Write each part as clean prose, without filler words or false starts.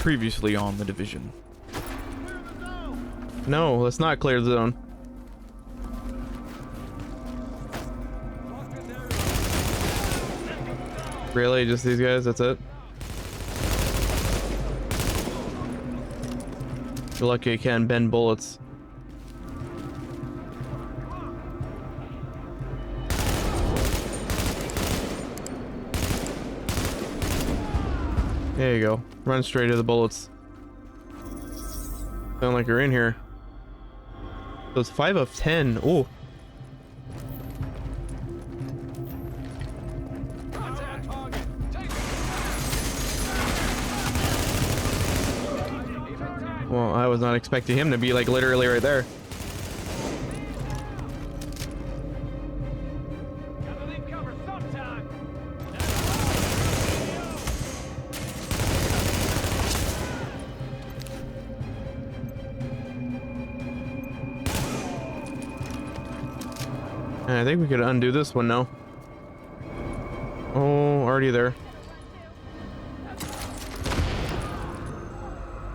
Previously on The Division. No, let's not clear the zone. Really? Just these guys? That's it? You're lucky I can't bend bullets. There you go. Run straight to the bullets. Sound like you're in here. So it's 5 of 10. Ooh. Well, I was not expecting him to be like literally right there. I think we could undo this one now. Oh, already there.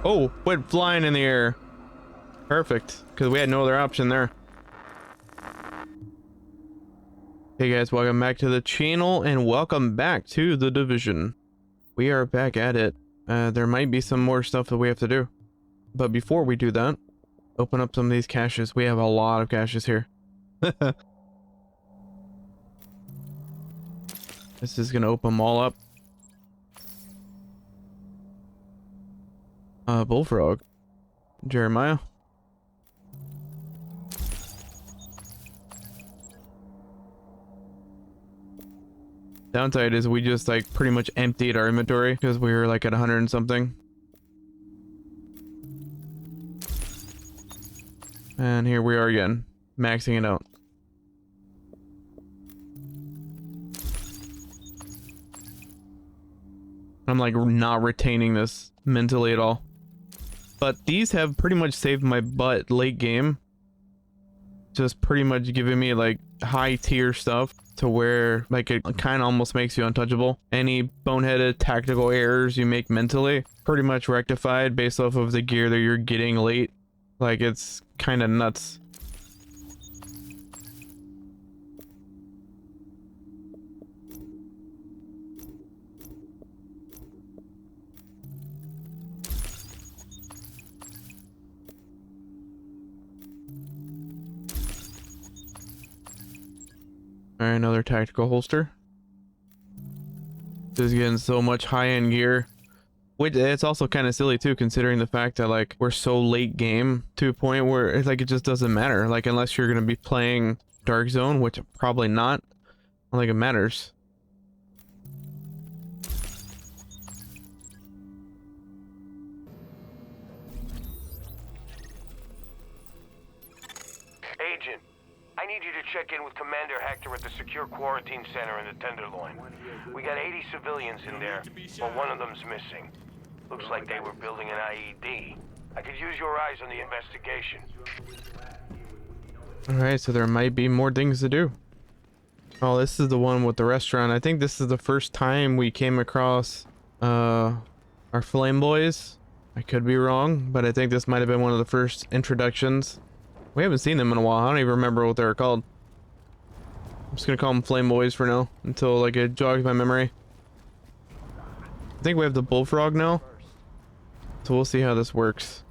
Oh, went flying in the air. Perfect, because we had no other option there. Hey guys, welcome back to the channel and welcome back to The Division. We are back at it. There might be some more stuff that we have to do. But before we do that, open up some of these caches. We have a lot of caches here. This is gonna open them all up. Bullfrog. Jeremiah. Downside is we just like pretty much emptied our inventory because we were like at 100 and something. And here we are again, maxing it out. I'm like not retaining this mentally at all. But these have pretty much saved my butt late game. Just pretty much giving me like high tier stuff to where like it kind of almost makes you untouchable. Any boneheaded tactical errors you make mentally pretty much rectified based off of the gear that you're getting late. Like it's kind of nuts. Alright, another tactical holster. This is getting so much high-end gear. Which it's also kind of silly too, considering the fact that like we're so late game to a point where it's like it just doesn't matter. Like unless you're gonna be playing Dark Zone, which probably not. I don't think it matters. Agent, I need you to check in with Commander Hector at the secure quarantine center in the Tenderloin. We got 80 civilians in there, but one of them's missing. Looks like they were building an IED. I could use your eyes on the investigation. Alright, so there might be more things to do. Oh, this is the one with the restaurant. I think this is the first time we came across our Flame Boys. I could be wrong, but I think this might have been one of the first introductions. We haven't seen them in a while. I don't even remember what they were called. I'm just gonna call them Flame Boys for now until like it jogs my memory. I think we have the Bullfrog now, so we'll see how this works.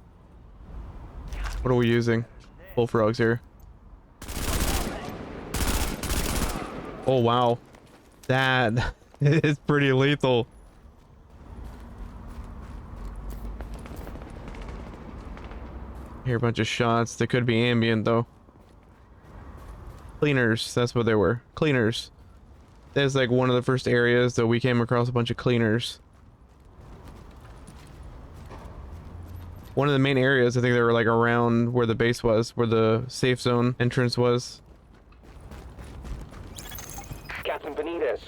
What are we using? Bullfrogs here. Oh wow, that is pretty lethal. Hear a bunch of shots. They could be ambient though. Cleaners, that's what they were. Cleaners. That's like one of the first areas that we came across a bunch of cleaners. One of the main areas, I think they were like around where the base was, where the safe zone entrance was. Captain Benitez,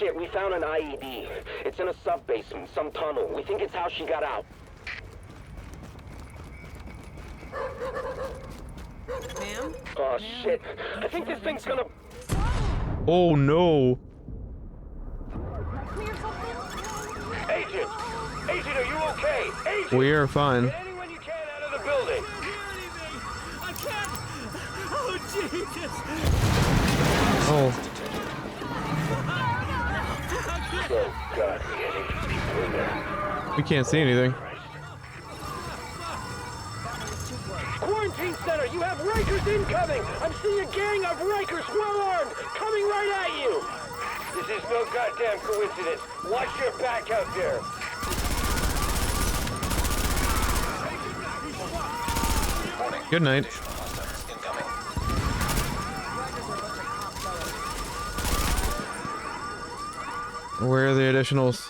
shit, we found an IED. It's in a sub-basement, some tunnel. We think it's how she got out. Ma'am? Oh shit, I think this thing's gonna... Oh no. Agent! Agent, are you okay? Agent! We are fine. Get anyone you can out of the building! I can't! Oh, Jesus! Oh, Oh, God, we had 80 people in there. we can't see anything. Quarantine center, you have Rikers incoming! I'm seeing a gang of Rikers well armed, coming right at you! This is no goddamn coincidence. Watch your back out there. Good night. Where are the additionals?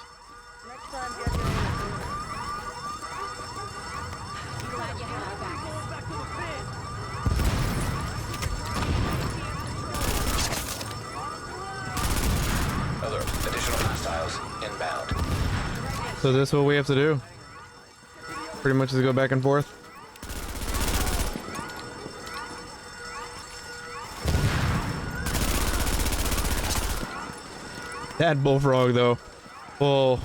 Other additional hostiles inbound. So this is what we have to do. Pretty much is go back and forth. That bullfrog though. Oh.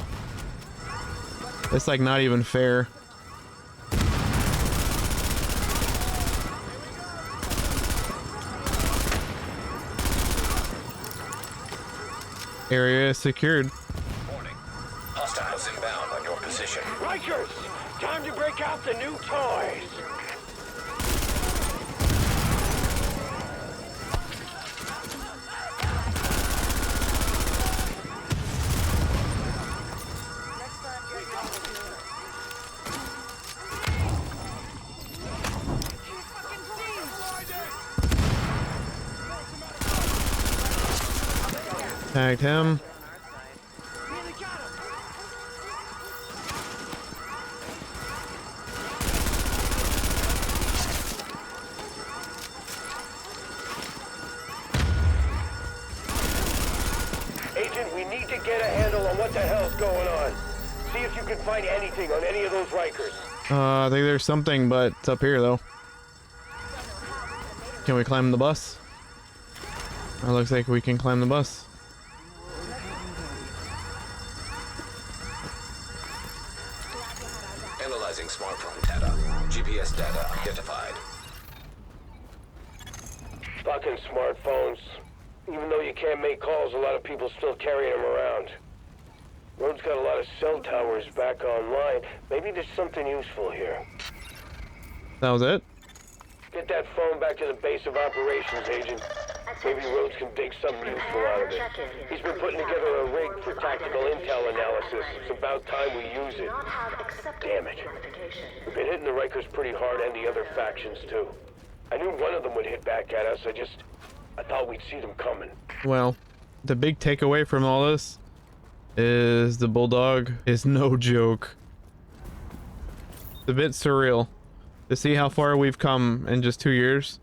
It's like not even fair. Area is secured. Warning. Hostiles inbound on your position. Rikers! Time to break out the new toys! Tagged him. Agent, we need to get a handle on what the hell's going on. See if you can find anything on any of those Rikers. I think there's something, but it's up here though. Can we climb the bus? It looks like we can climb the bus. Analyzing smartphone data. GPS data identified. Fucking smartphones. Even though you can't make calls, a lot of people still carry them around. Road's got a lot of cell towers back online. Maybe there's something useful here. That was it? Get that phone back to the base of operations, Agent. Maybe Rhodes can dig something useful out of it. He's been putting together a rig for tactical intel analysis. It's about time we use it. Damn it. We've been hitting the Rikers pretty hard and the other factions too. I knew one of them would hit back at us. I thought we'd see them coming. Well, the big takeaway from all this is the Bulldog is no joke. It's a bit surreal to see how far we've come in just 2 years.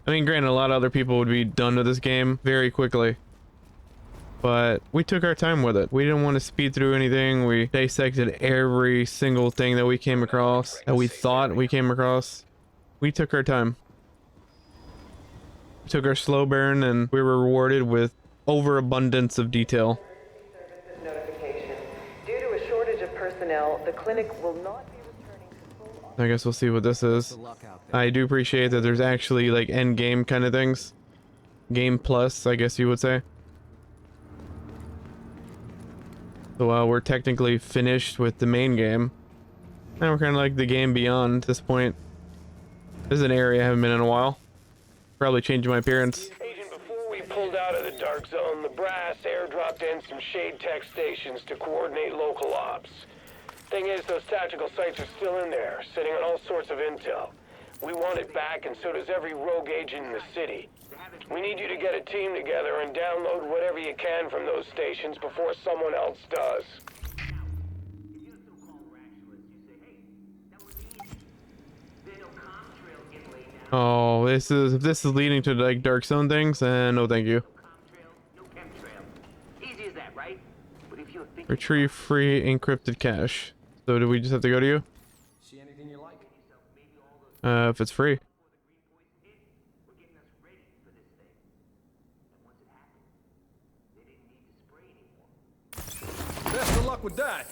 I mean, granted, a lot of other people would be done with this game very quickly, but we took our time with it. We didn't want to speed through anything. We dissected every single thing that we came across, that we thought we came across. We took our time. We took our slow burn, and we were rewarded with overabundance of detail. Notification. Due to a shortage of personnel, the clinic will not be returning to full I guess we'll see what this is. I do appreciate that there's actually like end game kind of things. Game plus, I guess you would say. So we're technically finished with the main game. Now we're kind of like the game beyond at this point. This is an area I haven't been in a while. Probably changing my appearance. Agent, before we pulled out of the dark zone, the brass airdropped in some shade tech stations to coordinate local ops. Thing is, those tactical sites are still in there, sitting on all sorts of intel. We want it back, and so does every rogue agent in the city. We need you to get a team together and download whatever you can from those stations before someone else does. Oh, this is if this is leading to like dark zone things, then no thank you. Retrieve free encrypted cache. So do we just have to go to you? See anything you like? If it's free. Best of luck with that.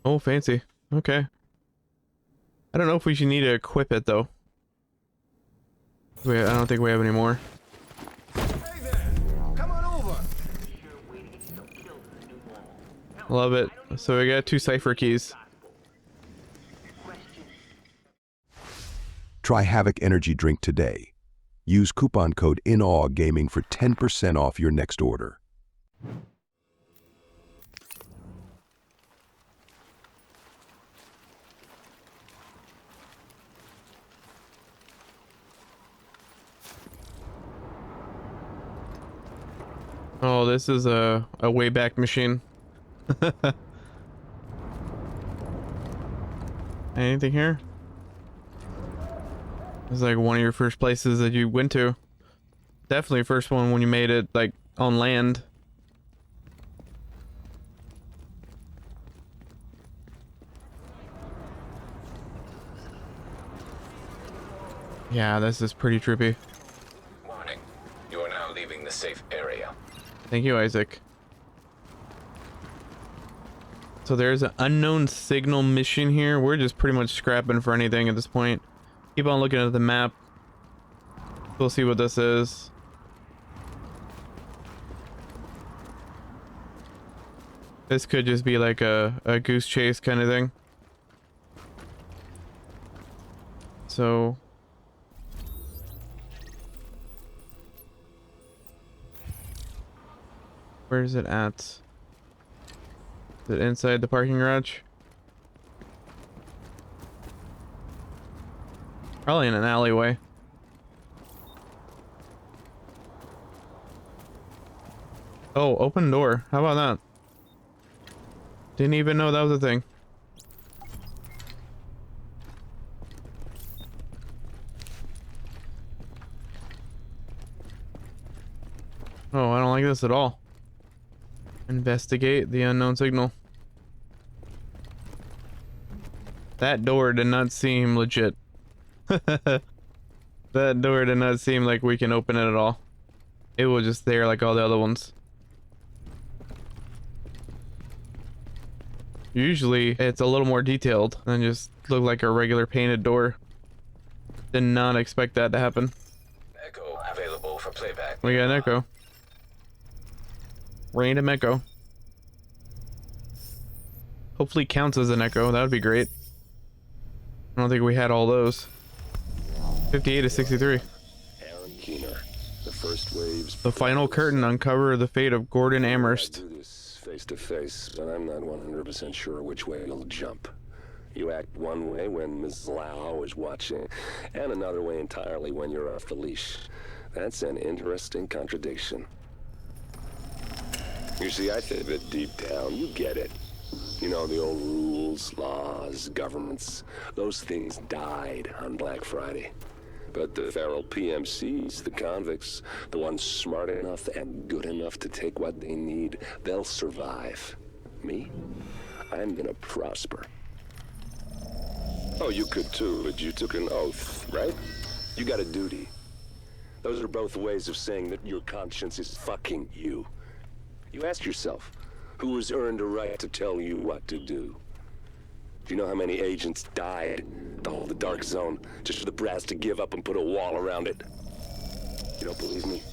Oh, fancy. Okay. I don't know if we should need to equip it though. Wait, I don't think we have any more. Hey there! Come on over! Love it. So we got 2 cipher keys. Try Havoc Energy drink today. Use coupon code INAWGAMING for 10% off your next order. Oh, this is a Wayback Machine. Anything here? It's like one of your first places that you went to. Definitely first one when you made it like on land. Yeah, this is pretty trippy. Warning. You are now leaving the safe area. Thank you, Isaac. So there's an unknown signal mission here. We're just pretty much scrapping for anything at this point. Keep on looking at the map. We'll see what this is. This could just be like a goose chase kind of thing. So... where is it at? Is it inside the parking garage? Probably in an alleyway. Oh, open door. How about that? Didn't even know that was a thing. Oh, I don't like this at all. Investigate the unknown signal. That door did not seem legit. That door did not seem like we can open it at all. It was just there like all the other ones. Usually it's a little more detailed than just look like a regular painted door. Did not expect that to happen. Echo available for playback. We got an echo. Random echo. Hopefully counts as an echo. That would be great. I don't think we had all those. 58 to 63. Aaron Keener, the first waves. The final curtain uncover the fate of Gordon Amherst. Do this face to face, but I'm not 100% sure which way you'll jump. You act one way when Ms. Lau is watching, and another way entirely when you're off the leash. That's an interesting contradiction. You see, I think that deep down, you get it. You know, the old rules, laws, governments, those things died on Black Friday. But the feral PMCs, the convicts, the ones smart enough and good enough to take what they need, they'll survive. Me? I'm gonna prosper. Oh, you could too, but you took an oath, right? You got a duty. Those are both ways of saying that your conscience is fucking you. You ask yourself, who has earned a right to tell you what to do? Do you know how many agents died to hold the dark zone just for the brass to give up and put a wall around it? You don't believe me?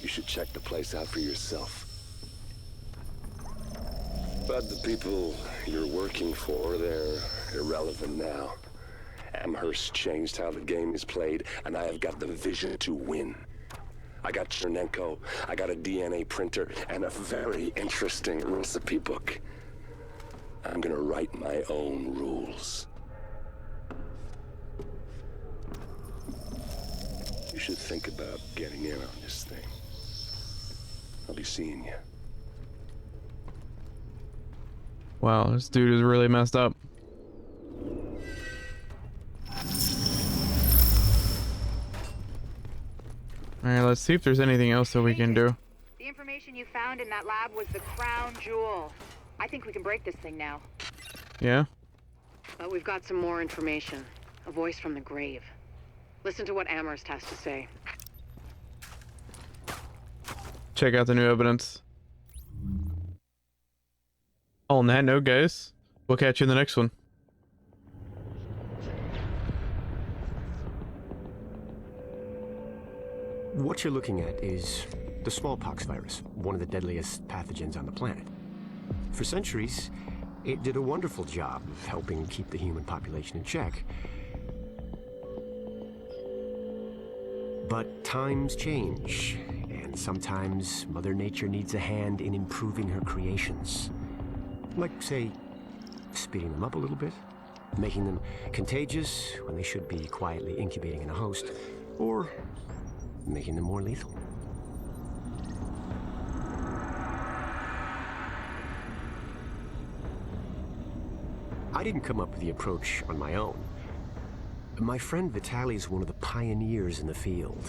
You should check the place out for yourself. But the people you're working for, they're irrelevant now. Amherst changed how the game is played, and I have got the vision to win. I got Chernenko, I got a DNA printer, and a very interesting recipe book. I'm gonna write my own rules. You should think about getting in on this thing. I'll be seeing you. Wow, this dude is really messed up. Alright, let's see if there's anything else that we can do. The information you found in that lab was the crown jewel. I think we can break this thing now. Yeah? But we've got some more information. A voice from the grave. Listen to what Amherst has to say. Check out the new evidence. On that note, guys, We'll catch you in the next one. What you're looking at is the smallpox virus, one of the deadliest pathogens on the planet. For centuries, it did a wonderful job of helping keep the human population in check. But times change, and sometimes Mother Nature needs a hand in improving her creations. Like, say, speeding them up a little bit, making them contagious when they should be quietly incubating in a host, or making them more lethal. I didn't come up with the approach on my own. My friend Vitaly's one of the pioneers in the field,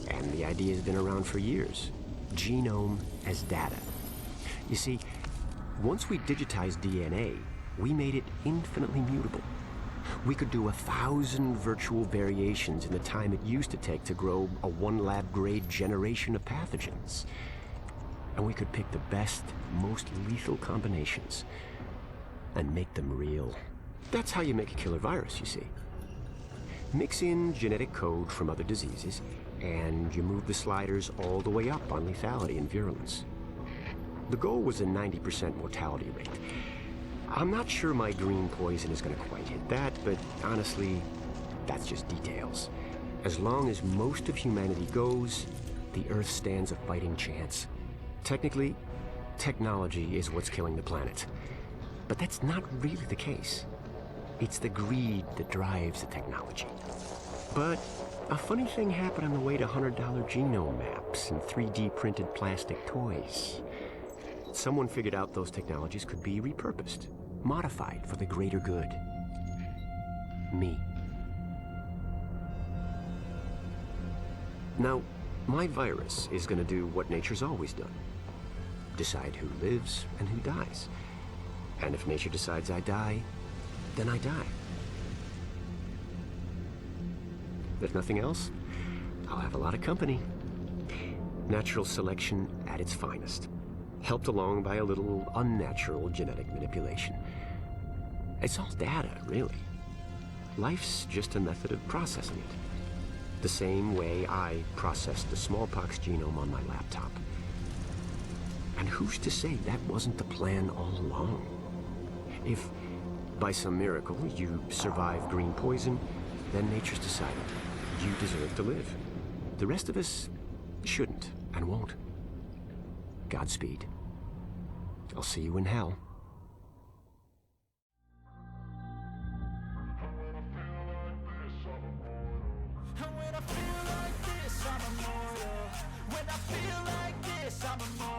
and the idea has been around for years. Genome as data. You see, once we digitized DNA, we made it infinitely mutable. We could do 1,000 virtual variations in the time it used to take to grow a 1 lab-grade generation of pathogens. And we could pick the best, most lethal combinations and make them real. That's how you make a killer virus, you see. Mix in genetic code from other diseases, and you move the sliders all the way up on lethality and virulence. The goal was a 90% mortality rate. I'm not sure my green poison is going to quite hit that, but honestly, that's just details. As long as most of humanity goes, the Earth stands a fighting chance. Technically, technology is what's killing the planet. But that's not really the case. It's the greed that drives the technology. But a funny thing happened on the way to $100 genome maps and 3D printed plastic toys. Someone figured out those technologies could be repurposed, modified for the greater good. Me. Now, my virus is going to do what nature's always done. Decide who lives and who dies. And if nature decides I die, then I die. If nothing else, I'll have a lot of company. Natural selection at its finest, helped along by a little unnatural genetic manipulation. It's all data, really. Life's just a method of processing it. The same way I processed the smallpox genome on my laptop. And who's to say that wasn't the plan all along? If, by some miracle, you survive green poison, then nature's decided you deserve to live. The rest of us shouldn't and won't. Godspeed. I'll see you in hell. When I feel like this, I'm immortal. When I feel like this, I'm immortal.